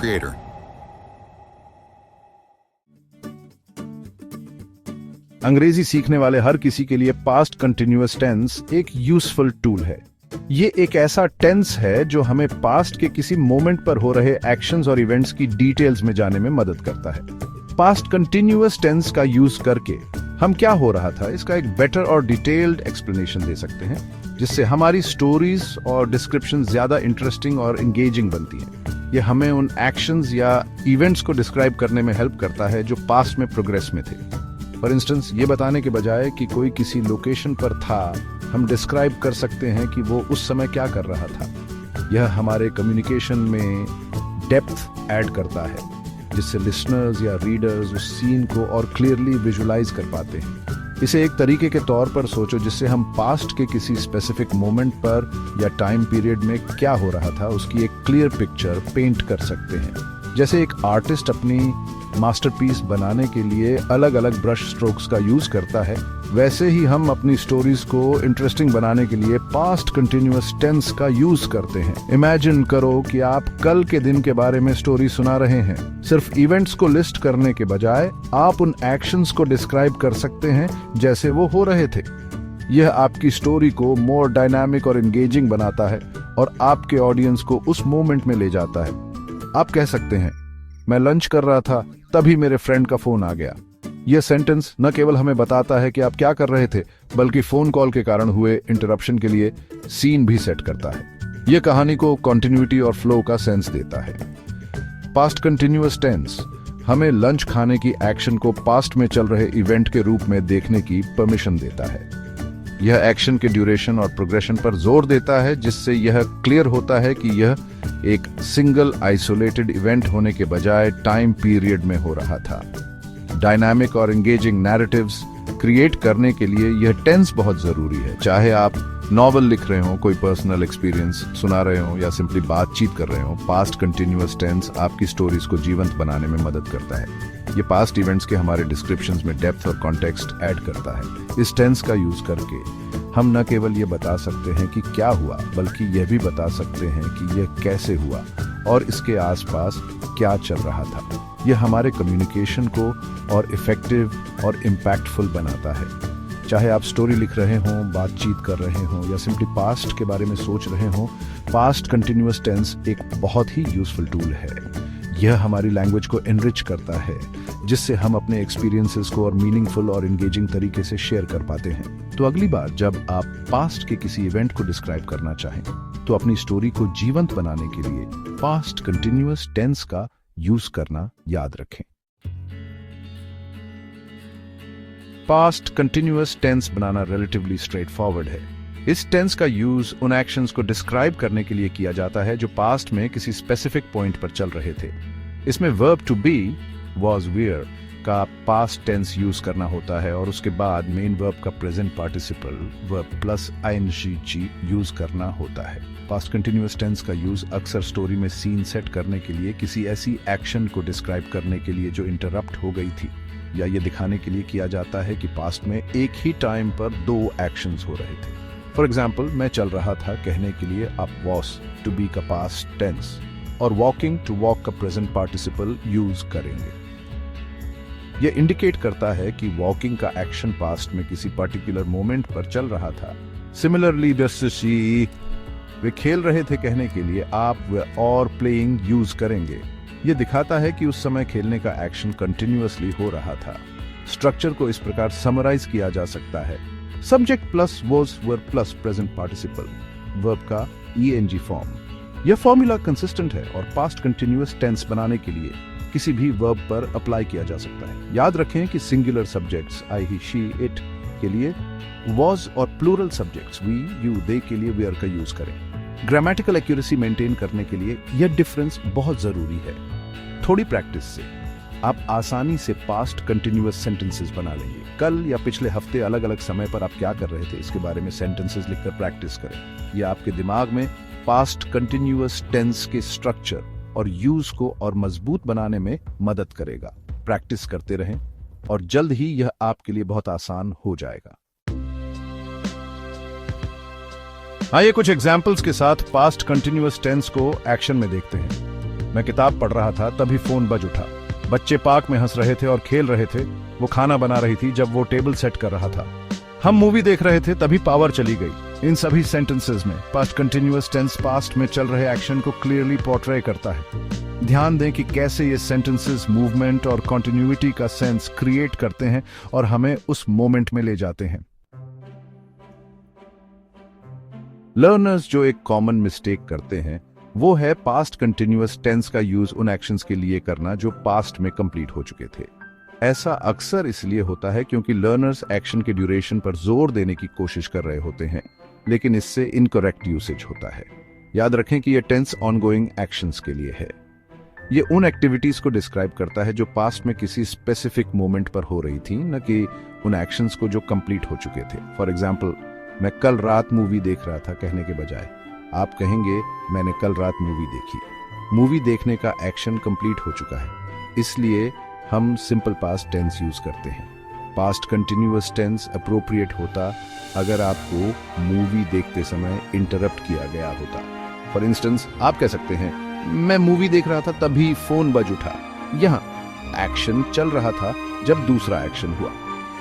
creator. अंग्रेजी सीखने वाले हर किसी के लिए पास्ट कंटिन्यूअस टेंस एक यूजफुल टूल है। ये एक ऐसा टेंस है जो हमें पास्ट के किसी मोमेंट पर हो रहे एक्शंस और इवेंट्स की डिटेल्स में जाने में मदद करता है। पास्ट कंटिन्यूअस टेंस का यूज करके हम क्या हो रहा था इसका एक बेटर और डिटेल्ड एक्सप्लेनेशन दे सकते हैं, जिससे हमारी स्टोरीज और डिस्क्रिप्शन ज्यादा इंटरेस्टिंग और एंगेजिंग बनती हैं। ये हमें उन एक्शंस या इवेंट्स को डिस्क्राइब करने में हेल्प करता है जो पास्ट में प्रोग्रेस में थे। फॉर इंस्टेंस, ये बताने के बजाय कि कोई किसी लोकेशन पर था, हम डिस्क्राइब कर सकते हैं कि वो उस समय क्या कर रहा था। यह हमारे कम्युनिकेशन में डेप्थ ऐड करता है, जिससे लिसनर्स या रीडर्स उस सीन को और क्लियरली विजुलाइज कर पाते हैं। इसे एक तरीके के तौर पर सोचो जिससे हम पास्ट के किसी स्पेसिफिक मोमेंट पर या टाइम पीरियड में क्या हो रहा था उसकी एक क्लियर पिक्चर पेंट कर सकते हैं। जैसे एक आर्टिस्ट अपनी मास्टरपीस बनाने के लिए अलग अलग ब्रश स्ट्रोक्स का यूज करता है, वैसे ही हम अपनी स्टोरीज को इंटरेस्टिंग बनाने के लिए पास्ट कंटिन्यूअस टेंस का यूज करते हैं। इमेजिन करो कि आप कल के दिन के बारे में स्टोरी सुना रहे हैं। सिर्फ इवेंट्स को लिस्ट करने के बजाय आप उन एक्शंस को डिस्क्राइब कर सकते हैं जैसे वो हो रहे थे। यह आपकी स्टोरी को मोर डायनामिक और एंगेजिंग बनाता है और आपके ऑडियंस को उस मोमेंट में ले जाता है। आप कह सकते हैं, मैं लंच कर रहा था तभी मेरे फ्रेंड का फोन आ गया। यह सेंटेंस न केवल हमें बताता है कि आप क्या कर रहे थे, बल्कि फोन कॉल के कारण हुए इंटरप्शन के लिए सीन भी सेट करता है। यह कहानी को कंटिन्यूटी और फ्लो का सेंस देता है। पास्ट कंटिन्यूअस टेंस हमें लंच खाने की एक्शन को पास्ट में चल रहे इवेंट के रूप में देखने की परमिशन देता है। यह एक्शन के ड्यूरेशन और प्रोग्रेशन पर जोर देता है, जिससे यह क्लियर होता है कि यह एक सिंगल आइसोलेटेड इवेंट होने के बजाय टाइम पीरियड में हो रहा था। डायनामिक और एंगेजिंग नैरेटिव्स क्रिएट करने के लिए यह टेंस बहुत जरूरी है। चाहे आप नॉवल लिख रहे हो, कोई पर्सनल एक्सपीरियंस सुना रहे हो या सिंपली बातचीत कर रहे हो, पास्ट कंटिन्यूअस टेंस आपकी स्टोरीज को जीवंत बनाने में मदद करता है। ये पास्ट इवेंट्स के हमारे डिस्क्रिप्शंस में डेप्थ और कॉन्टेक्स्ट ऐड करता है। इस टेंस का यूज करके हम न केवल ये बता सकते हैं कि क्या हुआ, बल्कि यह भी बता सकते हैं कि यह कैसे हुआ और इसके आसपास क्या चल रहा था। यह हमारे कम्युनिकेशन को और इफेक्टिव और इम्पैक्टफुल बनाता है। चाहे आप स्टोरी लिख रहे हो, बातचीत कर रहे हो या सिंपली पास्ट के बारे में सोच रहे हो, पास्ट कंटिन्यूअस टेंस एक बहुत ही यूजफुल टूल है। यह हमारी लैंग्वेज को एनरिच करता है, जिससे हम अपने एक्सपीरियंसेस को और मीनिंगफुल और एंगेजिंग तरीके से शेयर कर पाते हैं। तो अगली बार जब आप पास्ट के किसी इवेंट को डिस्क्राइब करना चाहें, तो अपनी स्टोरी को जीवंत बनाने के लिए पास्ट कंटिन्यूअस टेंस का यूज करना याद रखें। पास्ट कंटिन्यूअस टेंस बनाना रिलेटिवली स्ट्रेट फॉरवर्ड है। इस टेंस का यूज उन एक्शंस को डिस्क्राइब करने के लिए किया जाता है जो पास्ट में किसी स्पेसिफिक पॉइंट पर चल रहे थे। इसमें verb to be, was, were का पास्ट टेंस यूज करना होता है और उसके बाद मेन वर्ब का present participle verb plus I N G use करना होता है। पास्ट कंटिन्यूअस टेंस का यूज अक्सर स्टोरी में सीन सेट करने के लिए, किसी ऐसी एक्शन को डिस्क्राइब करने के लिए जो इंटरप्ट हो गई थी, या ये दिखाने के लिए किया जाता है कि पास्ट में एक ही टाइम पर दो एक्शंस हो रहे थे। फॉर एग्जाम्पल, मैं चल रहा था कहने के लिए आप वॉज टू बी का पास्ट टेंस और वॉकिंग टू वॉक का प्रेजेंट पार्टिसिपल यूज करेंगे। यह इंडिकेट करता है कि वॉकिंग का एक्शन पास्ट में किसी पर्टिकुलर मोमेंट पर चल रहा था। सिमिलरली, वे खेल रहे थे कहने के लिए आप और प्लेइंग यूज करेंगे। यह दिखाता है कि उस समय खेलने का एक्शन कंटिन्यूअसली हो रहा था। स्ट्रक्चर को इस प्रकार समराइज किया जा सकता है: subject plus was were plus present participle, verb का ईएनजी फॉर्म। यह फॉर्मूला कंसिस्टेंट है और पास्ट कंटिन्यूअस टेंस बनाने के लिए किसी भी वर्ब पर अप्लाई किया जा सकता है। याद रखें कि singular subjects I, he, she, it के लिए वॉज और प्लूरल सब्जेक्ट्स वी, यू, दे के लिए वेयर का यूज करें। ग्रामेटिकल एक्यूरेसी मेंटेन करने के लिए यह डिफरेंस बहुत जरूरी है। थोड़ी प्रैक्टिस से आप आसानी से पास्ट कंटिन्यूअस सेंटेंसेस बना लेंगे। कल या पिछले हफ्ते अलग अलग समय पर आप क्या कर रहे थे, इसके बारे में सेंटेंसेस लिखकर प्रैक्टिस करें। यह आपके दिमाग में पास्ट कंटिन्यूअस टेंस के स्ट्रक्चर और यूज को और मजबूत बनाने में मदद करेगा। प्रैक्टिस करते रहें और जल्द ही यह आपके लिए बहुत आसान हो जाएगा। आइए कुछ एग्जाम्पल्स के साथ पास्ट कंटिन्यूअस टेंस को एक्शन में देखते हैं। मैं किताब पढ़ रहा था तभी फोन बज उठा। बच्चे पार्क में हंस रहे थे और खेल रहे थे। वो खाना बना रही थी जब वो टेबल सेट कर रहा था। हम मूवी देख रहे थे तभी पावर चली गई। इन सभी सेंटेंसेस में पास्ट कंटिन्यूअस टेंस पास्ट में चल रहे एक्शन को क्लियरली पोर्ट्रे करता है। ध्यान दें कि कैसे ये सेंटेंसेस मूवमेंट और कंटिन्यूटी का सेंस क्रिएट करते हैं और हमें उस मोमेंट में ले जाते हैं। लर्नर्स जो एक कॉमन मिस्टेक करते हैं वो है पास्ट कंटिन्यूअस टेंस का यूज उन एक्शंस के लिए करना जो पास्ट में कंप्लीट हो चुके थे। ऐसा अक्सर इसलिए होता है क्योंकि लर्नर्स एक्शन के ड्यूरेशन पर जोर देने की कोशिश कर रहे होते हैं, लेकिन इससे इनकरेक्ट यूसेज होता है। याद रखें कि यह टेंस ऑनगोइंग एक्शंस के लिए है। ये उन एक्टिविटीज को डिस्क्राइब करता है जो पास्ट में किसी स्पेसिफिक मोमेंट पर हो रही थी, न कि उन एक्शंस को जो कंप्लीट हो चुके थे। फॉर एग्जाम्पल, मैं कल रात मूवी देख रहा था कहने के बजाय आप कहेंगे मैंने कल रात मूवी देखी। मूवी देखने का एक्शन कंप्लीट हो चुका है, इसलिए हम सिंपल पास्ट टेंस यूज करते हैं। पास्ट कंटिन्यूअस टेंस अप्रोप्रिएट होता अगर आपको मूवी देखते समय इंटरप्ट किया गया होता। फॉर इंस्टेंस, आप कह सकते हैं मैं मूवी देख रहा था तभी फोन बज उठा। यहाँ एक्शन चल रहा था जब दूसरा एक्शन हुआ।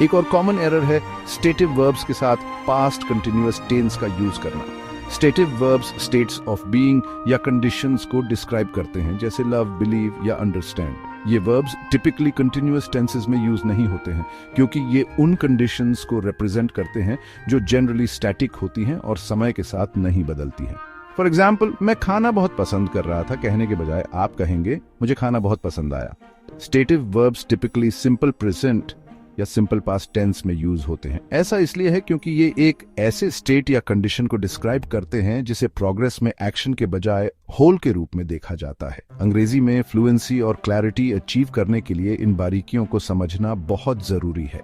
एक और कॉमन एरर है स्टेटिव वर्ब्स के साथ पास्ट कंटिन्यूअस टेंस का यूज करना। Stative verbs states of being या कंडीशंस को डिस्क्राइब करते हैं, जैसे लव, बिलीव या अंडरस्टैंड। ये वर्ब्स टिपिकली कंटिन्यूअस टेंसेस में यूज नहीं होते हैं क्योंकि ये उन कंडीशंस को रिप्रेजेंट करते हैं जो जनरली स्टैटिक होती हैं और समय के साथ नहीं बदलती हैं। फॉर एग्जाम्पल, मैं खाना बहुत पसंद कर रहा था कहने के बजाय आप कहेंगे मुझे खाना बहुत पसंद आया। Stative verbs typically simple present या सिंपल पास्ट टेंस में यूज होते हैं। ऐसा इसलिए है क्योंकि ये एक ऐसे स्टेट या कंडीशन को डिस्क्राइब करते हैं जिसे प्रोग्रेस में एक्शन के बजाय होल के रूप में देखा जाता है। अंग्रेजी में फ्लुएंसी और क्लैरिटी अचीव करने के लिए इन बारीकियों को समझना बहुत जरूरी है।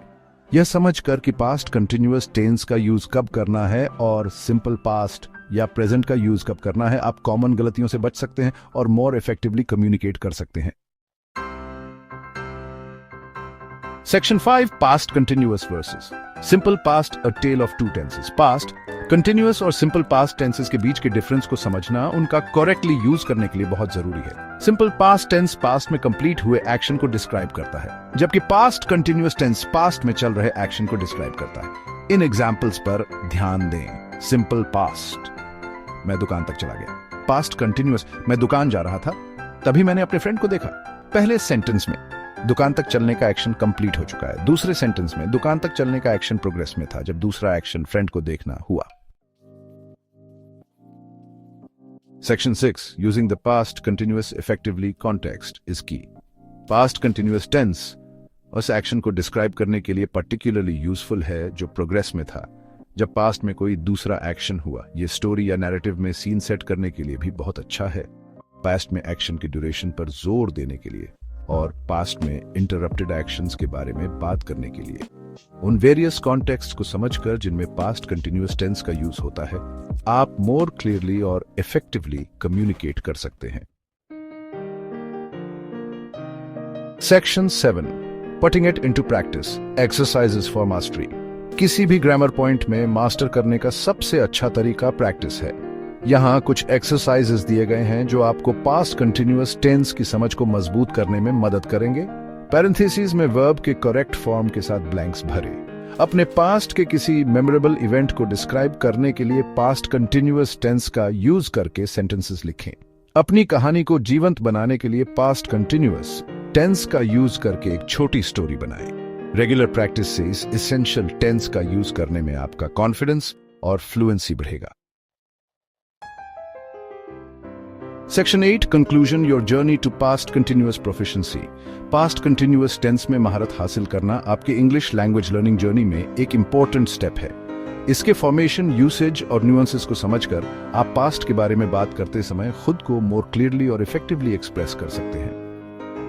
यह समझकर कि पास्ट कंटिन्यूअस टेंस का यूज कब करना है और सिंपल पास्ट या प्रेजेंट का यूज कब करना है, आप कॉमन गलतियों से बच सकते हैं और मोर इफेक्टिवली कम्युनिकेट कर सकते हैं। Section 5 Past Continuous Verses. Simple past, a tale of two tenses. Past, continuous और simple past tenses के बीच के डिफरेंस को समझना उनका करेक्टली यूज करने के लिए बहुत जरूरी है। Simple past tense पास्ट में कंप्लीट हुए एक्शन को डिस्क्राइब करता है, जबकि पास्ट कंटिन्यूअस टेंस पास्ट में चल रहे एक्शन को डिस्क्राइब करता है। इन एग्जाम्पल्स पर ध्यान दें। सिंपल पास्ट, मैं दुकान तक चला गया। पास्ट कंटिन्यूअस, मैं दुकान जा रहा था तभी मैंने अपने फ्रेंड को देखा। पहले सेंटेंस में दुकान तक चलने का एक्शन कंप्लीट हो चुका है। दूसरे सेंटेंस में दुकान तक चलने का एक्शन प्रोग्रेस में था जब दूसरा एक्शन फ्रेंड को देखना हुआ। Section 6 Using the past continuous effectively context is key. Past continuous tense उस एक्शन को डिस्क्राइब करने के लिए पर्टिकुलरली यूजफुल है जो प्रोग्रेस में था जब पास्ट में कोई दूसरा एक्शन हुआ। ये स्टोरी या नैरेटिव में सीन सेट करने के लिए भी बहुत अच्छा है। पास्ट में एक्शन की ड्यूरेशन पर जोर देने के लिए और पास्ट में इंटरप्टेड एक्शंस के बारे में बात करने के लिए। उन वेरियस कॉन्टेक्स्ट को समझकर जिनमें पास्ट कंटिन्यूअस टेंस का यूज होता है, आप मोर क्लियरली और इफेक्टिवली कम्युनिकेट कर सकते हैं। Section 7 Putting it into practice. Exercises for mastery. किसी भी ग्रामर पॉइंट में मास्टर करने का सबसे अच्छा तरीका प्रैक्टिस है। यहाँ कुछ एक्सरसाइजेस दिए गए हैं जो आपको पास्ट कंटिन्यूअस टेंस की समझ को मजबूत करने में मदद करेंगे। पैरेंथेसिस में वर्ब के करेक्ट फॉर्म के साथ ब्लैंक्स भरे। अपने पास्ट के किसी मेमोरेबल इवेंट को डिस्क्राइब करने के लिए पास्ट कंटिन्यूअस टेंस का यूज करके सेंटेंसेस लिखें। अपनी कहानी को जीवंत बनाने के लिए पास्ट कंटिन्यूअस टेंस का यूज करके एक छोटी स्टोरी बनाएं। रेगुलर प्रैक्टिस से इस एसेंशियल टेंस का यूज करने में आपका कॉन्फिडेंस और फ्लुएंसी बढ़ेगा। Section 8 Conclusion Your Journey to Past Continuous Proficiency. Past Continuous Tense में महारत हासिल करना आपके इंग्लिश लैंग्वेज लर्निंग जर्नी में एक इंपॉर्टेंट स्टेप है। इसके फॉर्मेशन, यूसेज और न्यूएंसेस को समझकर आप पास्ट के बारे में बात करते समय खुद को मोर क्लियरली और इफेक्टिवली एक्सप्रेस कर सकते हैं।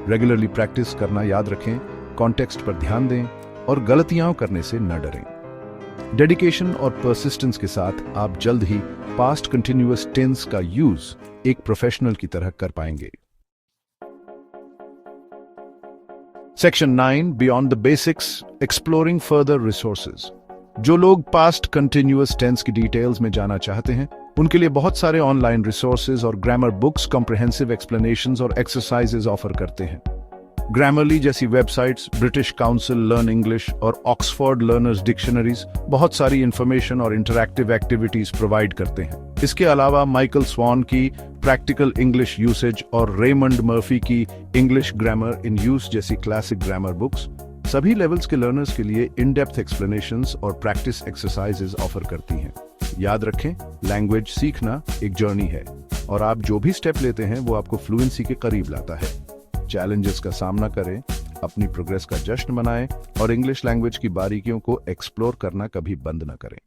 रेगुलरली प्रैक्टिस करना याद रखें, कॉन्टेक्स्ट पर ध्यान दें और गलतियां करने से न डरें। डेडिकेशन और परसिस्टेंस के साथ आप जल्द ही पास्ट कंटिन्यूअस टेंस का यूज एक प्रोफेशनल की तरह कर पाएंगे। Section 9 beyond the basics exploring further resources. जो लोग पास्ट कंटिन्यूअस टेंस की डिटेल्स में जाना चाहते हैं उनके लिए बहुत सारे ऑनलाइन रिसोर्सेज और ग्रामर बुक्स कॉम्प्रिहेंसिव एक्सप्लेनेशंस और एक्सरसाइजेज ऑफर करते हैं। ग्रामरली जैसी websites, British council learn English और ऑक्सफोर्ड लर्नर्स डिक्शनरीज बहुत सारी इंफॉर्मेशन और इंटरैक्टिव एक्टिविटीज प्रोवाइड करते हैं। इसके अलावा माइकल स्वान की प्रैक्टिकल इंग्लिश यूसेज और रेमंड मर्फी की इंग्लिश ग्रामर इन यूज जैसी क्लासिक ग्रामर बुक्स सभी लेवल्स के लर्नर्स के लिए इन डेप्थ एक्सप्लेनेशंस और प्रैक्टिस एक्सरसाइजेज ऑफर करती हैं। याद रखें, लैंग्वेज सीखना एक जर्नी है और आप जो भी स्टेप लेते हैं वो आपको फ्लुएंसी के करीब लाता है। चैलेंजेस का सामना करें, अपनी प्रोग्रेस का जश्न मनाएं और इंग्लिश लैंग्वेज की बारीकियों को एक्सप्लोर करना कभी बंद न करें।